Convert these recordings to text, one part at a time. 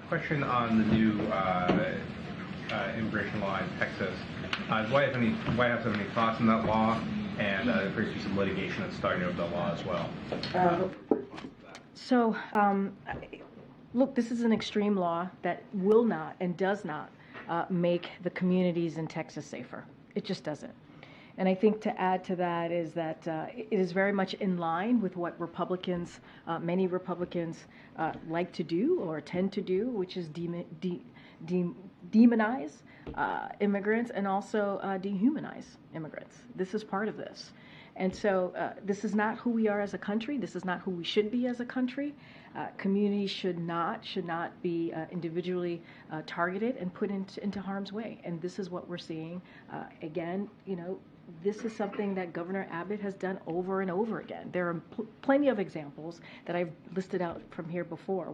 Question on the new immigration law in Texas. Does White House have any thoughts on that law? And there appears to be some litigation that's starting over the law as well. Look, this is an extreme law that will not and does not make the communities in Texas safer. It just doesn't. And I think to add to that is that it is very much in line with what Republicans, many Republicans like to do or tend to do, which is demonize immigrants and also dehumanize immigrants. This is part of this. And so this is not who we are as a country. This is not who we should be as a country. Communities should not be individually targeted and put into harm's way. And this is what we're seeing. Again, this is something that Governor Abbott has done over and over again. There are plenty of examples that I've listed out from here before.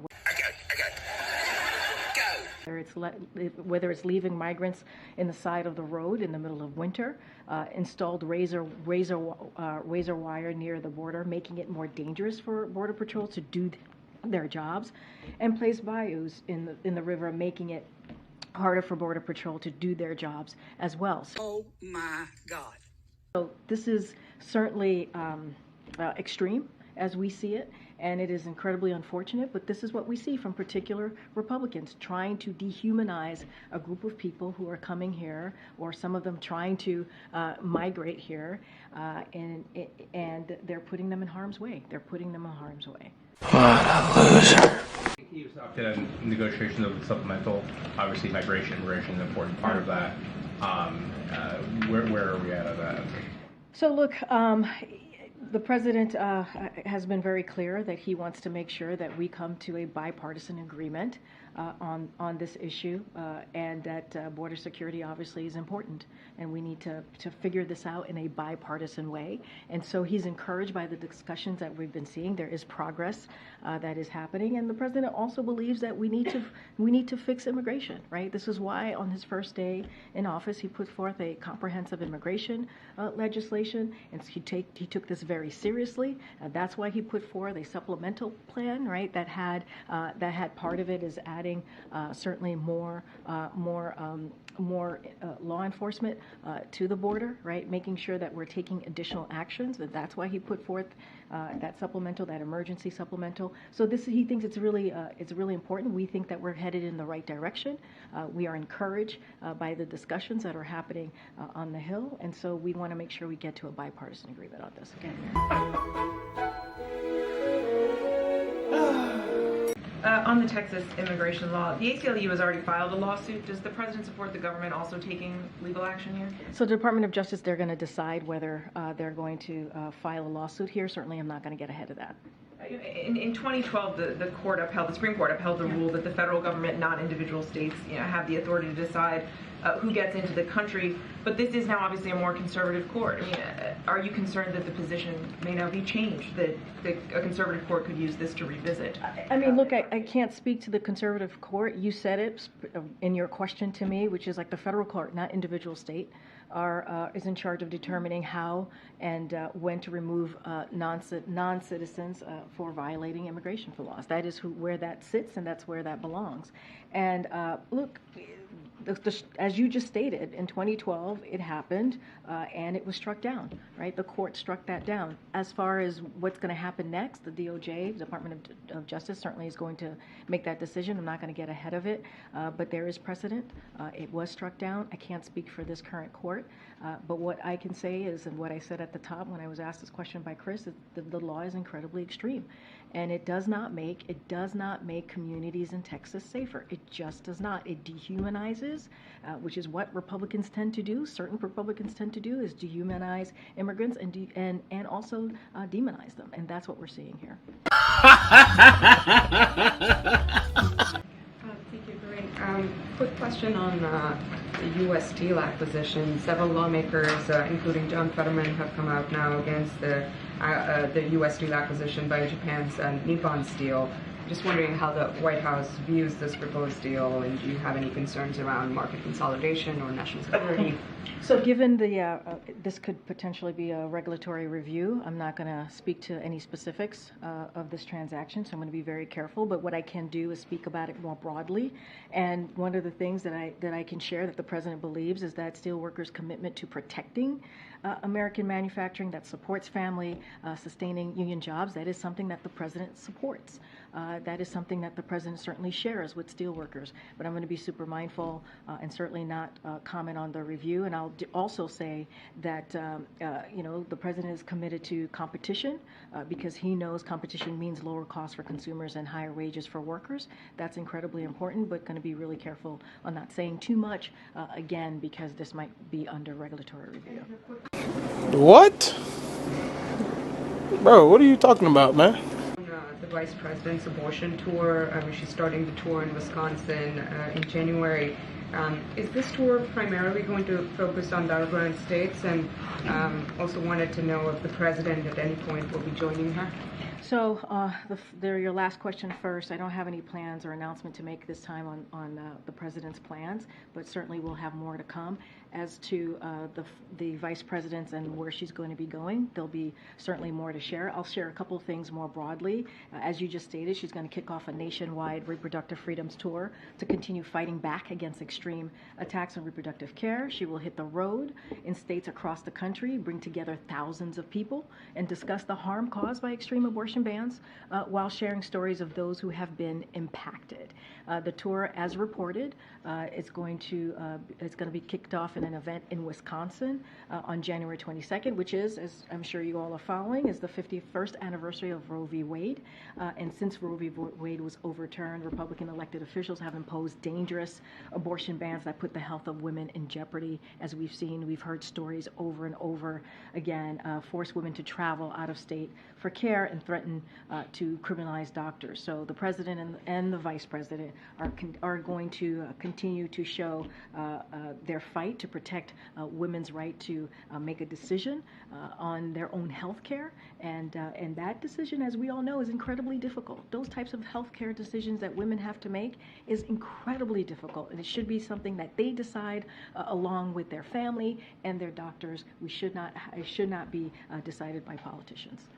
Whether it's leaving migrants in the side of the road in the middle of winter, installed razor wire near the border, making it more dangerous for Border Patrol to do their jobs, and placed bayous in the river, making it harder for Border Patrol to do their jobs as well. Oh my God. So this is certainly extreme as we see it, and it is incredibly unfortunate, but this is what we see from particular Republicans trying to dehumanize a group of people who are coming here, or some of them trying to migrate here, and they're putting them in harm's way. What a loser. He was up to negotiations of the supplemental. Obviously, immigration is an important part of that. Where are we at on that? So look, the president has been very clear that he wants to make sure that we come to a bipartisan agreement on this issue, and that border security obviously is important, and we need to figure this out in a bipartisan way. And so he's encouraged by the discussions that we've been seeing. There is progress that is happening, and the president also believes that we need to fix immigration. Right? This is why on his first day in office he put forth a comprehensive immigration legislation, and he took this very seriously. That's why he put forth a supplemental plan, right? That had part of it is adding certainly more law enforcement to the border, right? Making sure that we're taking additional actions. But that's why he put forth that supplemental, that emergency supplemental. So he thinks it's really important. We think that we're headed in the right direction. We are encouraged by the discussions that are happening on the Hill, and so we want to make sure we get to a bipartisan agreement on this. Okay. On the Texas immigration law, the ACLU has already filed a lawsuit. Does the president support the government also taking legal action here? So the Department of Justice, they're going to decide whether they're going to file a lawsuit here. Certainly, I'm not going to get ahead of that. In 2012, the Supreme Court upheld the rule that the federal government, not individual states, have the authority to decide who gets into the country. But this is now obviously a more conservative court. I mean, are you concerned that the position may now be changed, that a conservative court could use this to revisit? I mean, look, I can't speak to the conservative court. You said it in your question to me, which is like the federal court, not individual state, is in charge of determining how and when to remove non-citizens for violating immigration laws. That is where that sits, and that's where that belongs. And look, as you just stated, in 2012 it happened, and it was struck down, right? The court struck that down. As far as what's going to happen next, the DOJ, the Department of Justice, certainly is going to make that decision. I'm not going to get ahead of it, but there is precedent. It was struck down. I can't speak for this current court, but what I can say is, and what I said at the top when I was asked this question by Chris, is the law is incredibly extreme, and it does not make communities in Texas safer. It just does not. It dehumanizes, which is what Republicans tend to do. Certain Republicans tend to do is dehumanize immigrants and also demonize them, and that's what we're seeing here. Thank you, Corinne. Quick question on the U.S. Steel acquisition. Several lawmakers, including John Fetterman, have come out now against the U.S. Steel acquisition by Japan's Nippon Steel. Just wondering how the White House views this proposed deal, and do you have any concerns around market consolidation or national security? So given this could potentially be a regulatory review, I'm not going to speak to any specifics of this transaction, so I'm going to be very careful. But what I can do is speak about it more broadly. And one of the things that I can share that the President believes is that steelworkers' commitment to protecting American manufacturing that supports family, sustaining union jobs, that is something that the President supports. That is something that the President certainly shares with steelworkers. But I'm going to be super mindful and certainly not comment on the review. And I'll also say that the President is committed to competition because he knows competition means lower costs for consumers and higher wages for workers. That's incredibly important, but going to be really careful on not saying too much, again, because this might be under regulatory review. What? Bro, what are you talking about, man? The Vice President's abortion tour, she's starting the tour in Wisconsin in January. Is this tour primarily going to focus on battleground states? And also wanted to know if the President at any point will be joining her? So your last question first. I don't have any plans or announcement to make this time on the President's plans, but certainly we'll have more to come. As to the Vice President's and where she's going to be going, there'll be certainly more to share. I'll share a couple of things more broadly. As you just stated, she's going to kick off a nationwide reproductive freedoms tour to continue fighting back against extreme attacks on reproductive care. She will hit the road in states across the country, bring together thousands of people, and discuss the harm caused by extreme abortion bans while sharing stories of those who have been impacted. The tour, as reported, it's going to be kicked off in an event in Wisconsin on January 22nd, which is, as I'm sure you all are following, is the 51st anniversary of Roe v. Wade. And since Roe v. Wade was overturned, Republican elected officials have imposed dangerous abortion bans that put the health of women in jeopardy. As we've heard stories over and over again, force women to travel out of state for care and threaten to criminalize doctors. So the President and the Vice President are going to continue to show their fight to protect women's right to make a decision on their own health care. And that decision, as we all know, is incredibly difficult. Those types of health care decisions that women have to make is incredibly difficult. And it should be something that they decide along with their family and their doctors. It should not be decided by politicians.